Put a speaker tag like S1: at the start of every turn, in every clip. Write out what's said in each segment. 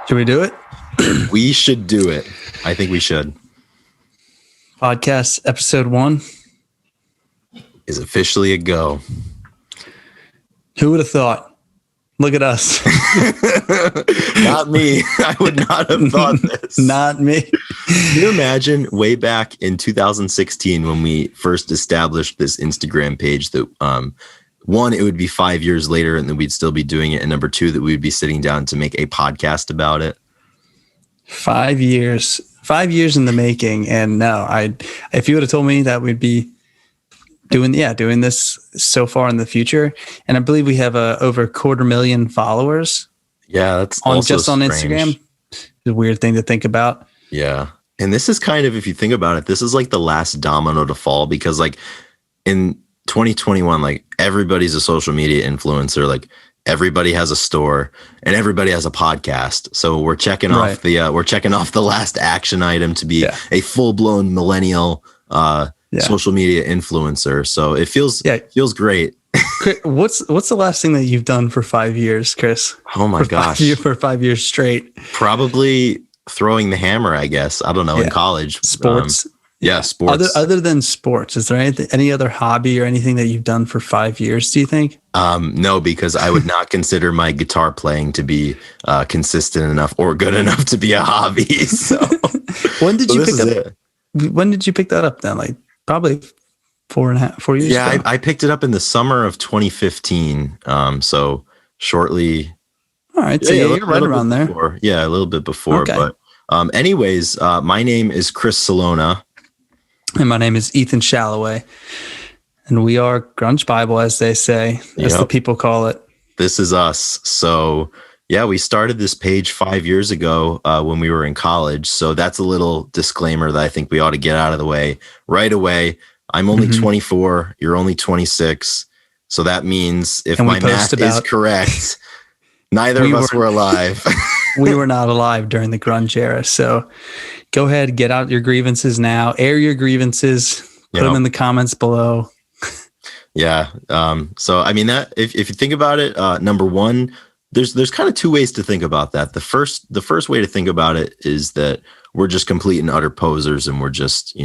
S1: Should we do it?
S2: We should do it. I think we should.
S1: Podcast episode 1
S2: is officially a go.
S1: Who would have thought? Look at us.
S2: Not me. I would not have thought this.
S1: Not me.
S2: Can you imagine way back in 2016 when we first established this Instagram page that one, it would be 5 years later and then we'd still be doing it. And number two, that we would be sitting down to make a podcast about it.
S1: 5 years. 5 years in the making. And no, if you would have told me that we'd be doing this so far in the future. And I believe we have over 250,000 followers.
S2: Yeah, that's
S1: on
S2: also
S1: just on Instagram. It's a weird thing to think about.
S2: Yeah. And this is kind of, if you think about it, this is like the last domino to fall, because like in 2021, like everybody's a social media influencer, like everybody has a store and everybody has a podcast. So we're checking off the last action item to be a full-blown millennial social media influencer. So it feels great.
S1: What's the last thing that you've done for 5 years, Chris?
S2: Oh my gosh.
S1: For 5 years straight.
S2: Probably throwing the hammer, I guess. I don't know, in college.
S1: Sports.
S2: Sports.
S1: Other than sports, is there any other hobby or anything that you've done for 5 years, do you think?
S2: No, because I would not consider my guitar playing to be consistent enough or good enough to be a hobby. So
S1: when did you pick that up then? Like probably 4 years ago?
S2: Yeah, I picked it up in the summer of 2015. So shortly.
S1: All right. So you're right around there.
S2: Yeah, a little bit before. Okay. But anyways, my name is Chris Salona.
S1: And my name is Ethan Shalloway. And we are Grunge Bible, as they say, as the people call it.
S2: This is us. So, yeah, we started this page 5 years ago when we were in college. So that's a little disclaimer that I think we ought to get out of the way right away. I'm only 24. You're only 26. So that means if my math is correct, neither of us were alive.
S1: We were not alive during the grunge era. So go ahead, get out your grievances now. Air your grievances. Put them in the comments below.
S2: Yeah. So, I mean, that if you think about it, number one, there's kind of two ways to think about that. The first way to think about it is that we're just complete and utter posers and we're just,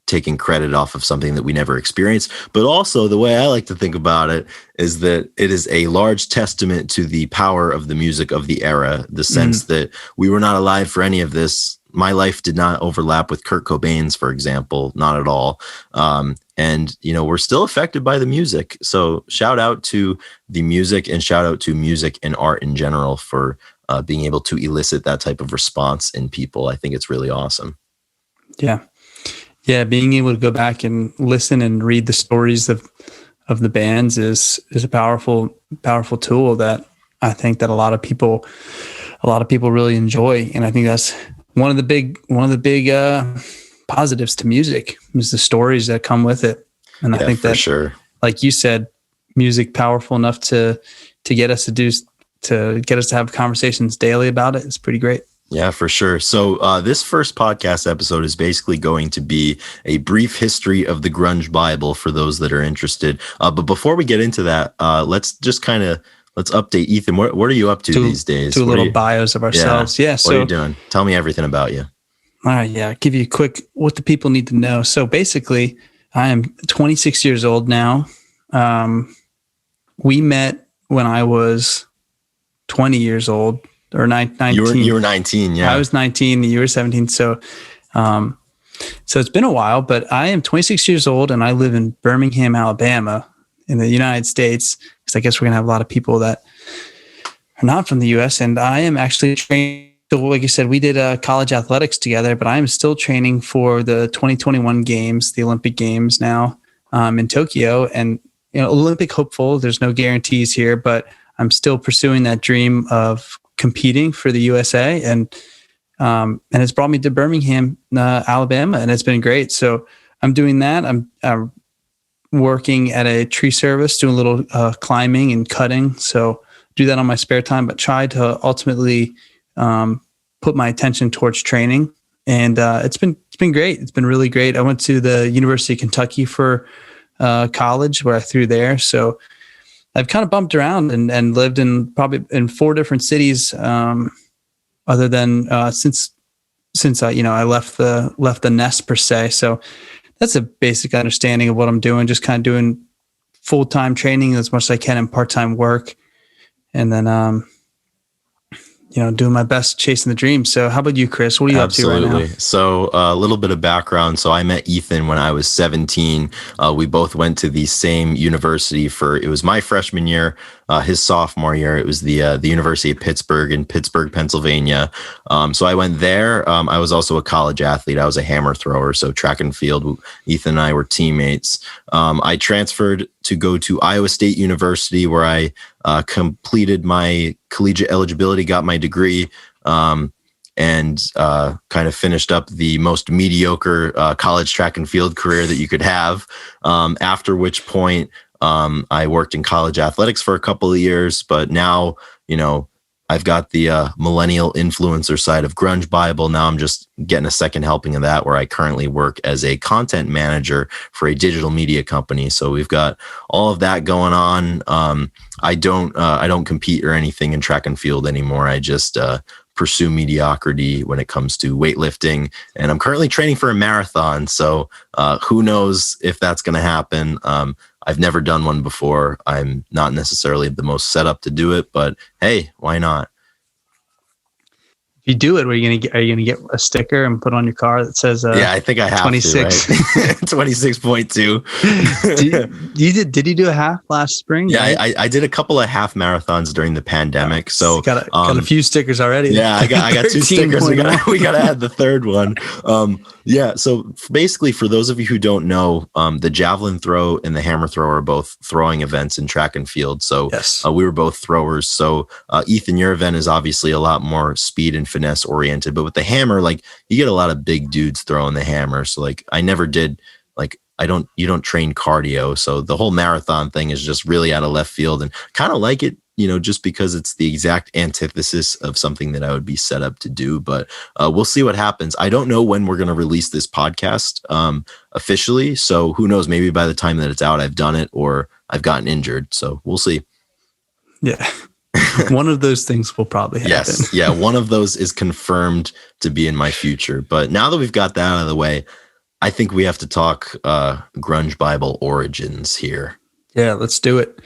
S2: taking credit off of something that we never experienced. But also the way I like to think about it is that it is a large testament to the power of the music of the era, the sense that we were not alive for any of this. My life did not overlap with Kurt Cobain's, for example, not at all. And, we're still affected by the music. So shout out to the music and shout out to music and art in general for being able to elicit that type of response in people. I think it's really awesome.
S1: Yeah. Yeah, being able to go back and listen and read the stories of the bands is a powerful tool that I think that a lot of people really enjoy, and I think that's one of the big positives to music is the stories that come with it. And I think that, sure, like you said, music powerful enough to get us to have conversations daily about it is pretty great.
S2: Yeah, for sure. So this first podcast episode is basically going to be a brief history of the Grunge Bible for those that are interested. But before we get into that, let's update Ethan. What are you up to these days?
S1: Two little bios of ourselves. Yeah.
S2: So what are you doing? Tell me everything about you.
S1: All right. Yeah. I'll give you a quick what the people need to know. So basically, I am 26 years old now. We met when I was 20 years old. Or 19.
S2: You were 19, yeah.
S1: I was 19, you were 17. So it's been a while, but I am 26 years old and I live in Birmingham, Alabama in the United States. Because I guess we're going to have a lot of people that are not from the U.S. And I am actually trained. So like you said, we did college athletics together, but I am still training for the 2021 games, the Olympic Games now in Tokyo. And, Olympic hopeful, there's no guarantees here, but I'm still pursuing that dream of competing for the USA, and it's brought me to Birmingham, Alabama, and it's been great. So I'm doing that. I'm working at a tree service, doing a little climbing and cutting. So do that on my spare time, but try to ultimately put my attention towards training. And it's been great. It's been really great. I went to the University of Kentucky for college, where I threw there. So I've kind of bumped around and lived in probably in 4 different cities. Other than since I left the nest per se. So that's a basic understanding of what I'm doing. Just kind of doing full-time training as much as I can and part-time work, and then doing my best chasing the dream. So how about you, Chris? What are you up to right now?
S2: So a little bit of background. So I met Ethan when I was 17. We both went to the same university it was my freshman year, his sophomore year. It was the University of Pittsburgh in Pittsburgh, Pennsylvania. So I went there. I was also a college athlete. I was a hammer thrower, so track and field. Ethan and I were teammates. I transferred to go to Iowa State University, where I completed my collegiate eligibility, got my degree, and kind of finished up the most mediocre college track and field career that you could have. After which point, I worked in college athletics for a couple of years, but now, I've got the millennial influencer side of Grunge Bible. Now I'm just getting a second helping of that, where I currently work as a content manager for a digital media company. So we've got all of that going on. I don't compete or anything in track and field anymore. I just pursue mediocrity when it comes to weightlifting, and I'm currently training for a marathon. So who knows if that's going to happen? I've never done one before. I'm not necessarily the most set up to do it, but hey, why not?
S1: If you do it, are you gonna get a sticker and put on your car that says
S2: yeah, I think I have
S1: 26
S2: to, right? 26.2.
S1: Did you do a half last spring?
S2: Yeah,
S1: right?
S2: I did a couple of half marathons during the pandemic. So
S1: got a few stickers already.
S2: Yeah, I got 2 stickers. We got to add the third one. Yeah. So basically, for those of you who don't know, the javelin throw and the hammer throw are both throwing events in track and field. So
S1: yes.
S2: We were both throwers. So Ethan, your event is obviously a lot more speed and finesse oriented, but with the hammer, like, you get a lot of big dudes throwing the hammer. So like, I never did, like, you don't train cardio. So the whole marathon thing is just really out of left field, and kind of like it, just because it's the exact antithesis of something that I would be set up to do. But we'll see what happens. I don't know when we're going to release this podcast officially. So who knows, maybe by the time that it's out, I've done it or I've gotten injured. So we'll see.
S1: Yeah. One of those things will probably happen.
S2: Yes. Yeah. One of those is confirmed to be in my future. But now that we've got that out of the way, I think we have to talk Grunge Bible origins here. Yeah,
S1: let's do it.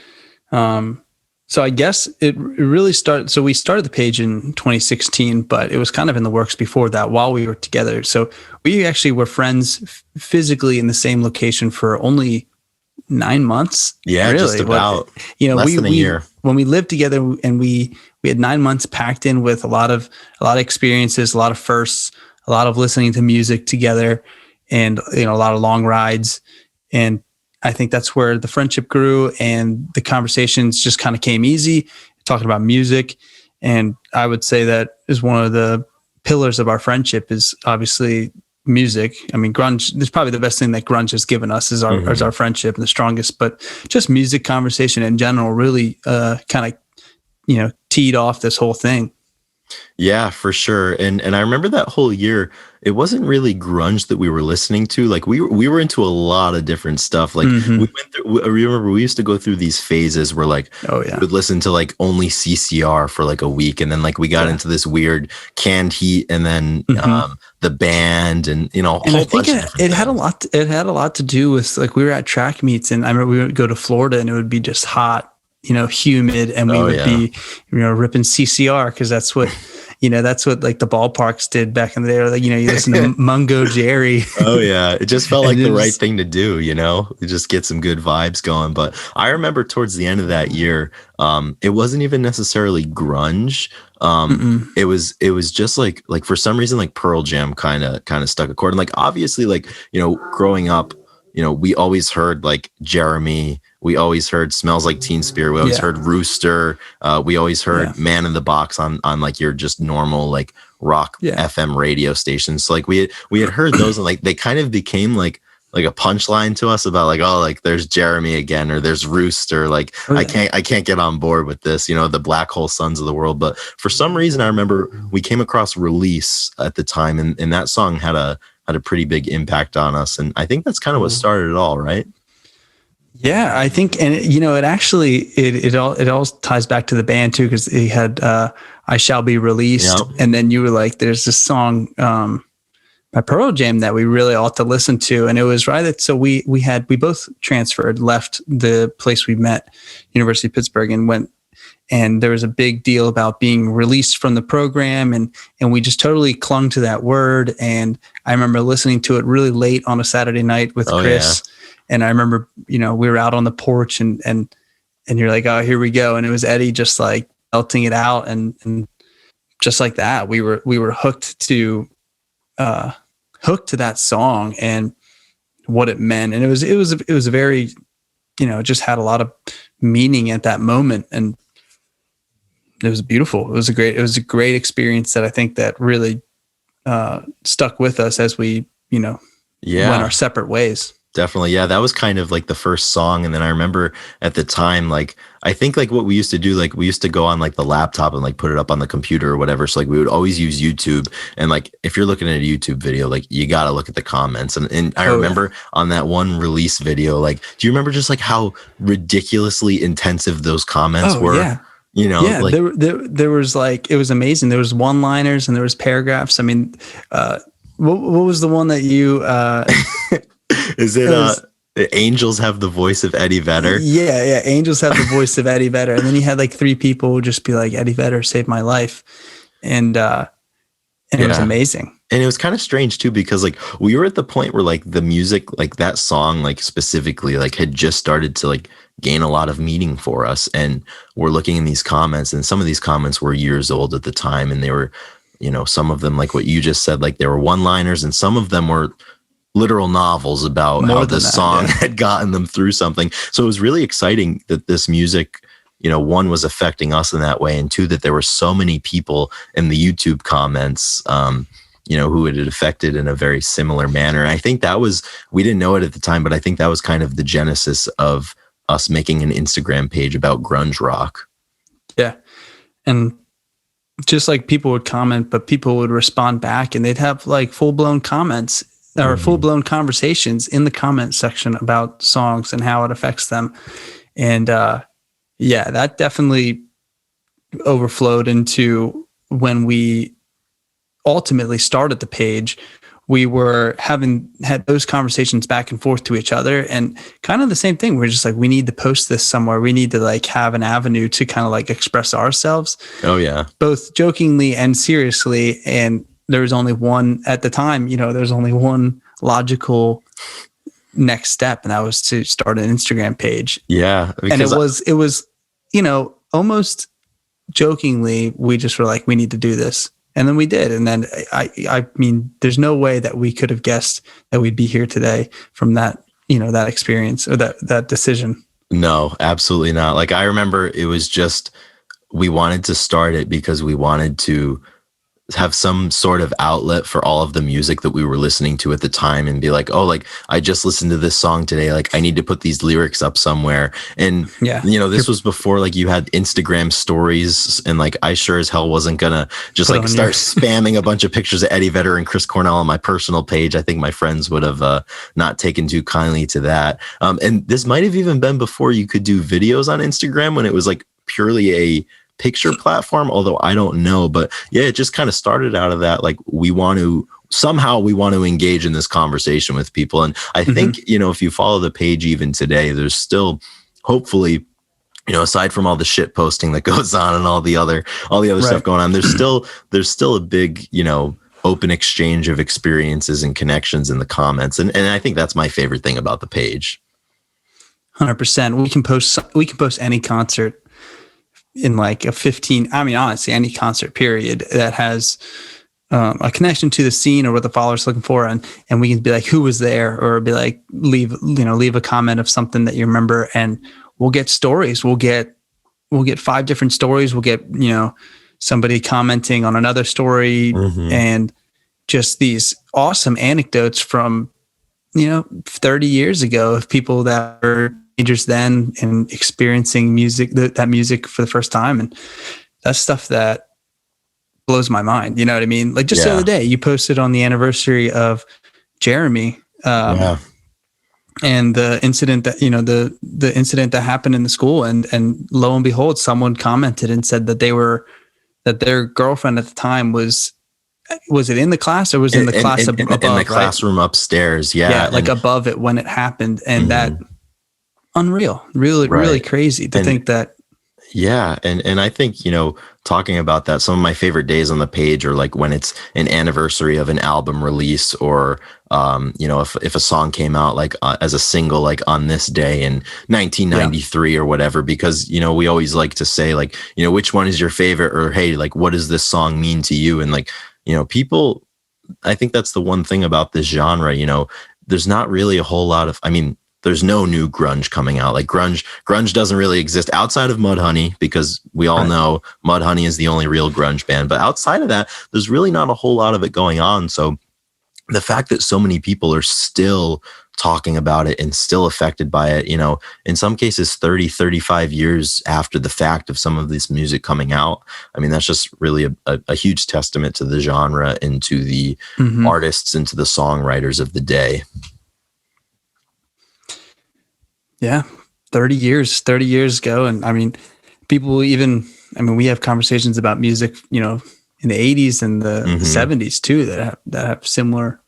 S1: So I guess it really started. So we started the page in 2016, but it was kind of in the works before that while we were together. So we actually were friends physically in the same location for only 9 months.
S2: Yeah, really. Just about. Less than a year.
S1: When we lived together, and we had 9 months packed in with a lot of experiences, a lot of firsts, a lot of listening to music together, and a lot of long rides. And I think that's where the friendship grew, and the conversations just kind of came easy, talking about music. And I would say that is one of the pillars of our friendship is obviously music. I mean, grunge is probably the best thing that grunge has given us is our friendship, and the strongest, but just music conversation in general really kind of, teed off this whole thing.
S2: Yeah, for sure. And I remember that whole year, it wasn't really grunge that we were listening to. Like we were into a lot of different stuff. Like we went through, I remember we used to go through these phases where like, we would listen to like only CCR for like a week. And then like we got into this weird Canned Heat, and then the band, and a whole bunch of
S1: it had a lot to do with, like, we were at track meets, and I remember we would go to Florida, and it would be just hot, humid, and we would be, ripping CCR, because that's what, that's what like the ballparks did back in the day. Or, like, you listen to Mungo Jerry.
S2: Oh yeah. It just felt like the right thing to do, just get some good vibes going. But I remember towards the end of that year, it wasn't even necessarily grunge. It was just like for some reason, like Pearl Jam kind of stuck a chord. And like, obviously, like, growing up, we always heard like Jeremy. We always heard Smells Like Teen Spirit. We always heard Rooster. We always heard Man in the Box on like your just normal like rock FM radio stations. So like we had heard those, and like they kind of became like a punchline to us about like, oh, like there's Jeremy again, or there's Rooster. Like I can't get on board with this, the Black Hole Sons of the world. But for some reason, I remember we came across Release at the time, and that song had a pretty big impact on us. And I think that's kind of what started it all, right?
S1: Yeah, I think, and it actually, it all ties back to the band too, because he had I Shall Be Released.
S2: Yep.
S1: And then you were like, there's this song by Pearl Jam that we really ought to listen to. And it was right that, so we both transferred, left the place we met, University of Pittsburgh, and went, and there was a big deal about being released from the program, and we just totally clung to that word. And I remember listening to it really late on a Saturday night with Chris. And I remember, we were out on the porch, and you're like, oh, here we go. And it was Eddie just like belting it out. And just like that, we were hooked to that song and what it meant. And it was a very, it just had a lot of meaning at that moment. And it was beautiful. It was a great experience that I think that really stuck with us as we, went our separate ways.
S2: Definitely. Yeah. That was kind of like the first song. And then I remember at the time, like, I think like what we used to do, like we used to go on like the laptop and like put it up on the computer or whatever. So like we would always use YouTube. And like, if you're looking at a YouTube video, like you got to look at the comments. And I remember on that one release video, like, do you remember just like how ridiculously intensive those comments were?
S1: Yeah.
S2: Like,
S1: there was like, it was amazing. There was one-liners and there was paragraphs. I mean, what was the one that you,
S2: is it Angels Have the Voice of Eddie Vedder?
S1: Yeah. Angels Have the Voice of Eddie Vedder. And then you had like 3 people just be like, Eddie Vedder saved my life. And it was amazing.
S2: And it was kind of strange too, because like we were at the point where like the music, like that song, like specifically, like had just started to like gain a lot of meaning for us. And we're looking in these comments, and some of these comments were years old at the time. And they were, some of them, like what you just said, like they were one-liners, and some of them were literal novels about how this song had gotten them through something. So it was really exciting that this music, one, was affecting us in that way, and 2, that there were so many people in the YouTube comments, who it had affected in a very similar manner. And I think that was, we didn't know it at the time, but I think that was kind of the genesis of us making an Instagram page about grunge rock.
S1: Yeah. And just like people would comment, but people would respond back, and they'd have like full-blown comments or full-blown conversations in the comment section about songs and how it affects them. And that definitely overflowed into when we ultimately started the page. We were had those conversations back and forth to each other, and kind of the same thing. We're just like, we need to post this somewhere. We need to like have an avenue to kind of like express ourselves.
S2: Oh yeah.
S1: Both jokingly and seriously. And there was only one at the time, there's only one logical next step, and that was to start an Instagram page.
S2: Yeah.
S1: And it was, almost jokingly, we just were like, we need to do this. And then we did. And then I mean, there's no way that we could have guessed that we'd be here today from that, that experience or that decision.
S2: No, absolutely not. Like, I remember it was just, we wanted to start it because we wanted to have some sort of outlet for all of the music that we were listening to at the time, and be like, oh, like I just listened to this song today. Like I need to put these lyrics up somewhere. And, this was before like you had Instagram stories, and like I sure as hell wasn't gonna just like start spamming a bunch of pictures of Eddie Vedder and Chris Cornell on my personal page. I think my friends would have not taken too kindly to that. And this might have even been before you could do videos on Instagram, when it was like purely a picture platform, although I don't know. But yeah, it just kind of started out of that, like we want to engage in this conversation with people. And I think if you follow the page even today, there's still, hopefully, aside from all the shit posting that goes on and all the other stuff going on, there's still a big open exchange of experiences and connections in the comments, and I think that's my favorite thing about the page.
S1: 100%. We can post any concert in like a 15, I mean, honestly, any concert period that has a connection to the scene or what the followers are looking for. And we can be like, who was there? Or be like, leave a comment of something that you remember, and we'll get stories. We'll get 5 different stories. We'll get, somebody commenting on another story, and just these awesome anecdotes from, 30 years ago of people that were teenagers then and experiencing that music for the first time. And that's stuff that blows my mind. You know what I mean? Like just the other day, you posted on the anniversary of Jeremy. I and the incident that, the incident that happened in the school, and lo and behold, someone commented and said that that their girlfriend at the time was it in the class, or was in the class above,
S2: in the
S1: right?
S2: classroom upstairs.
S1: Yeah,
S2: Yeah.
S1: like above it when it happened. And that,
S2: Mhm.
S1: unreal, really, really
S2: Right.
S1: crazy to
S2: And
S1: think that.
S2: yeah, and I think, talking about that, some of my favorite days on the page are like when it's an anniversary of an album release, or if a song came out like as a single, like on this day in 1993 or whatever, because we always like to say like, which one is your favorite, or hey, like what does this song mean to you? And like, people, I think that's the one thing about this genre, there's not really a whole lot of, I mean, there's no new grunge coming out. Like grunge doesn't really exist outside of Mudhoney, because we all
S1: Right.
S2: know Mudhoney is the only real grunge band. But outside of that, there's really not a whole lot of it going on. So the fact that so many people are still talking about it and still affected by it, in some cases 30, 35 years after the fact of some of this music coming out, I mean, that's just really a huge testament to the genre and to the artists and to the songwriters of the day.
S1: Yeah, 30 years ago. And I mean, we have conversations about music, in the 80s and the 70s too, that have similar.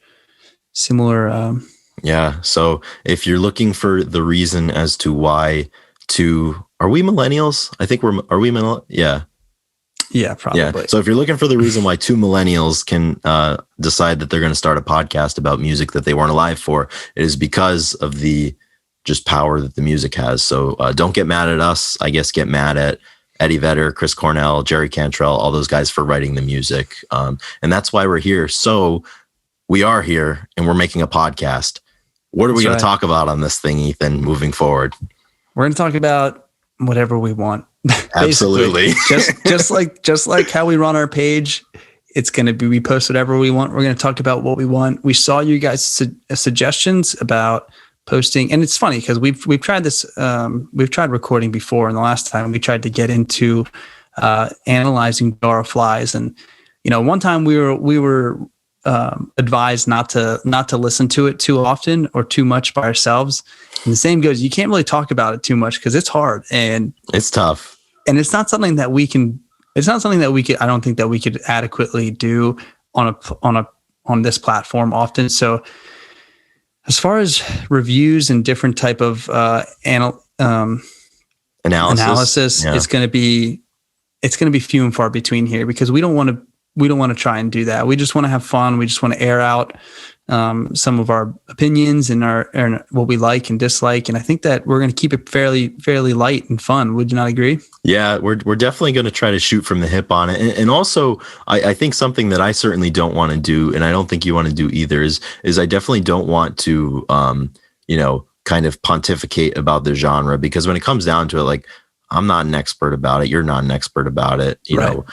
S2: Yeah. So if you're looking for the reason as to why are we millennials? I think are we millennials? Yeah.
S1: Yeah, probably.
S2: Yeah. So if you're looking for the reason why two millennials can decide that they're going to start a podcast about music that they weren't alive for, it is because of the just power that the music has. So don't get mad at us. I guess get mad at Eddie Vedder, Chris Cornell, Jerry Cantrell, all those guys for writing the music. And that's why we're here. So we are here and we're making a podcast. What are we going to talk about on this thing, Ethan, moving forward?
S1: We're going to talk about whatever we want.
S2: Absolutely.
S1: just like how we run our page. It's going to be, we post whatever we want. We're going to talk about what we want. We saw you guys suggestions about posting, and it's funny because we've tried this. We've tried recording before, and the last time we tried to get into analyzing jar of flies, and one time we were advised not to listen to it too often or too much by ourselves. And the same goes, you can't really talk about it too much because it's hard and
S2: it's tough,
S1: and it's not something that we could. I don't think that we could adequately do on this platform often. So as far as reviews and different type of analysis, yeah, it's going to be few and far between here, because we don't want to try and do that. We just want to have fun. We just want to air out some of our opinions and what we like and dislike. And I think that we're going to keep it fairly light and fun. Would you not agree? Yeah,
S2: we're definitely going to try to shoot from the hip on it. And also, I think something that I certainly don't want to do, and I don't think you want to do either, is I definitely don't want to, kind of pontificate about the genre, because when it comes down to it, like, I'm not an expert about it. You're not an expert about it. You know,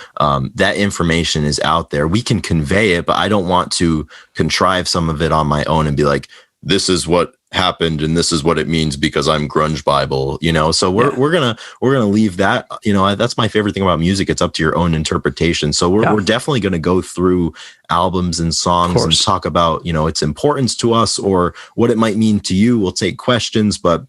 S2: that information is out there. We can convey it, but I don't want to contrive some of it on my own and be like, this is what happened and this is what it means because I'm Grunge Bible, So we're gonna leave that. That's my favorite thing about music. It's up to your own interpretation. So we're definitely gonna go through albums and songs and talk about its importance to us or what it might mean to you. We'll take questions, but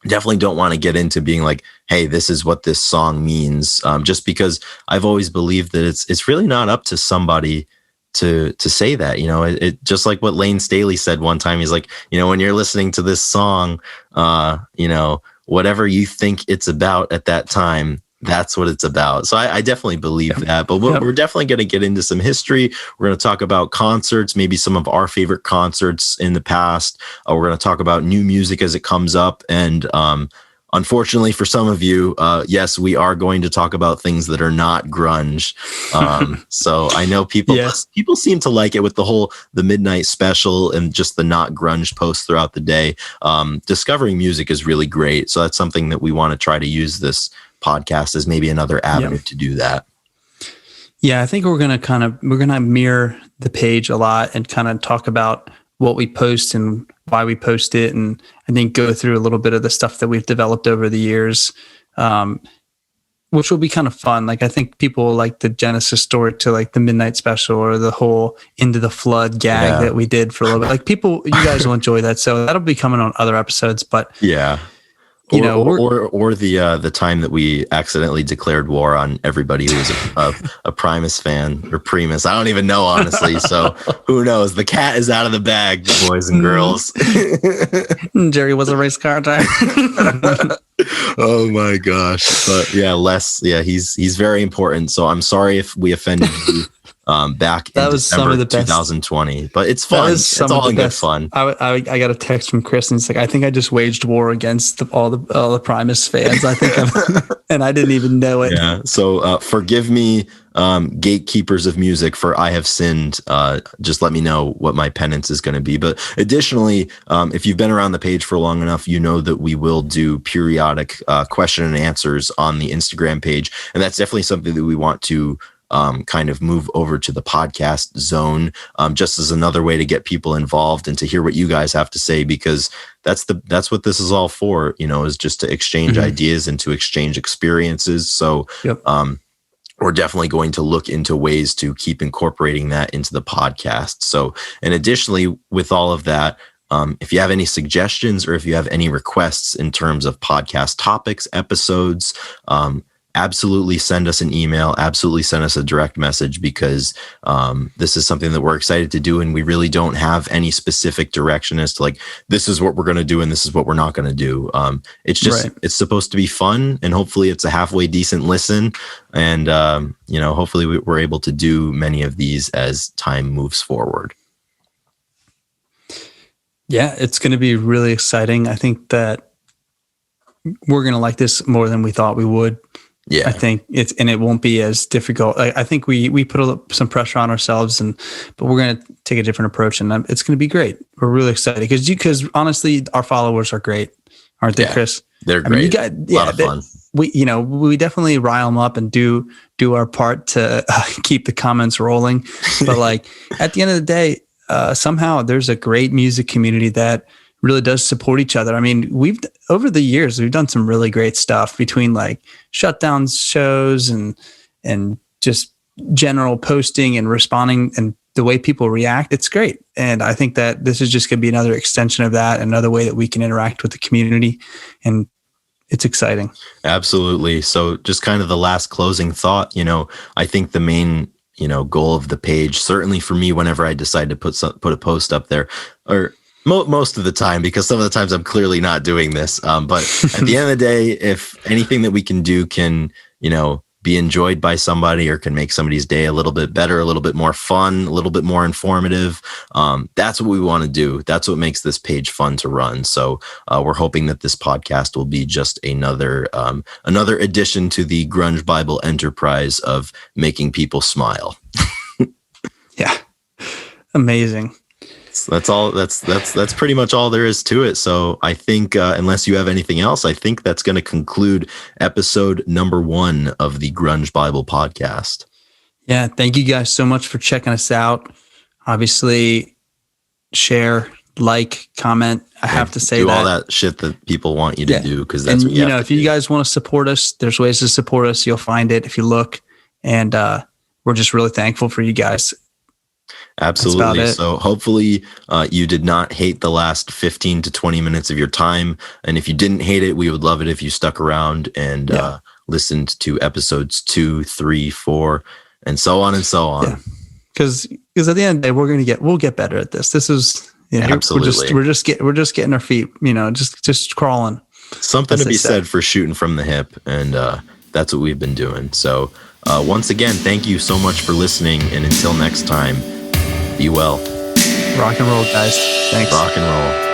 S2: definitely don't want to get into being like, hey, this is what this song means. Just because I've always believed that it's really not up to somebody to say that, it just like what Lane Staley said one time. He's like, when you're listening to this song, whatever you think it's about at that time, that's what it's about. So I definitely believe that, but we're definitely going to get into some history. We're going to talk about concerts, maybe some of our favorite concerts in the past. We're going to talk about new music as it comes up. And unfortunately for some of you, yes, we are going to talk about things that are not grunge. So I know people seem to like it with the midnight special and just the not grunge posts throughout the day. Discovering music is really great. So that's something that we want to try to use this podcast as maybe another avenue to do that.
S1: Yeah, I think we're going to mirror the page a lot and kind of talk about what we post and why we post it. And I think go through a little bit of the stuff that we've developed over the years. which will be kind of fun. Like, I think people like the Genesis story to like the Midnight Special or the whole Into the Flood gag that we did for a little bit. Like, you guys will enjoy that. So that'll be coming on other episodes. But
S2: yeah. Or the time that we accidentally declared war on everybody who was a Primus fan or Primus. I don't even know, honestly. So who knows? The cat is out of the bag, boys and girls.
S1: Jerry was a race car driver.
S2: Oh my gosh! But yeah, Les. Yeah, he's very important. So I'm sorry if we offended you. Back in December 2020, but it's fun. It's all in good fun.
S1: I got a text from Chris, and it's like, I think I just waged war against all the Primus fans. I think and I didn't even know it.
S2: Yeah. So forgive me, gatekeepers of music, for I have sinned. Just let me know what my penance is going to be. But additionally, if you've been around the page for long enough, you know that we will do periodic question and answers on the Instagram page, and that's definitely something that we want to kind of move over to the podcast zone, just as another way to get people involved and to hear what you guys have to say, because that's what this is all for, is just to exchange ideas and to exchange experiences. So we're definitely going to look into ways to keep incorporating that into the podcast. So, and additionally, with all of that, if you have any suggestions or if you have any requests in terms of podcast topics, episodes, absolutely send us an email, absolutely send us a direct message, because this is something that we're excited to do, and we really don't have any specific direction as to like, this is what we're going to do and this is what we're not going to do. It's just, It's supposed to be fun, and hopefully it's a halfway decent listen, and hopefully we're able to do many of these as time moves forward.
S1: Yeah, it's going to be really exciting. I think that we're going to like this more than we thought we would. Yeah, I think it won't be as difficult. I think we put some pressure on ourselves, but we're going to take a different approach, and it's going to be great. We're really excited because honestly, our followers are great, aren't they, Chris?
S2: They're great. A lot of fun.
S1: We definitely rile them up and do our part to keep the comments rolling. But like at the end of the day, somehow there's a great music community that really does support each other. I mean, over the years, we've done some really great stuff between like shutdown shows and just general posting and responding and the way people react. It's great. And I think that this is just going to be another extension of that, another way that we can interact with the community. And it's exciting.
S2: Absolutely. So just kind of the last closing thought, I think the main, goal of the page, certainly for me, whenever I decide to put a post up there, or most of the time, because some of the times I'm clearly not doing this. But at the end of the day, if anything that we can do can, be enjoyed by somebody or can make somebody's day a little bit better, a little bit more fun, a little bit more informative, that's what we want to do. That's what makes this page fun to run. So we're hoping that this podcast will be just another addition to the Grunge Bible enterprise of making people smile.
S1: Yeah. Amazing.
S2: That's all. That's pretty much all there is to it. So I think, unless you have anything else, I think that's going to conclude episode number 1 of the Grunge Bible podcast.
S1: Yeah. Thank you guys so much for checking us out. Obviously, share, like, comment. I have to say
S2: do all that shit that people want you to do, because that's what you have
S1: if you guys want to support us, there's ways to support us. You'll find it if you look, and we're just really thankful for you guys.
S2: Absolutely. So hopefully you did not hate the last 15 to 20 minutes of your time. And if you didn't hate it, we would love it if you stuck around and listened to episodes 2, 3, 4, and so on and so on.
S1: Because at the end of the day, we'll get better at this. This is,
S2: absolutely.
S1: We're just getting our feet, just crawling.
S2: Something to be said for shooting from the hip. And that's what we've been doing. So once again, thank you so much for listening. And until next time, be well.
S1: Rock and roll, guys. Thanks.
S2: Rock and roll.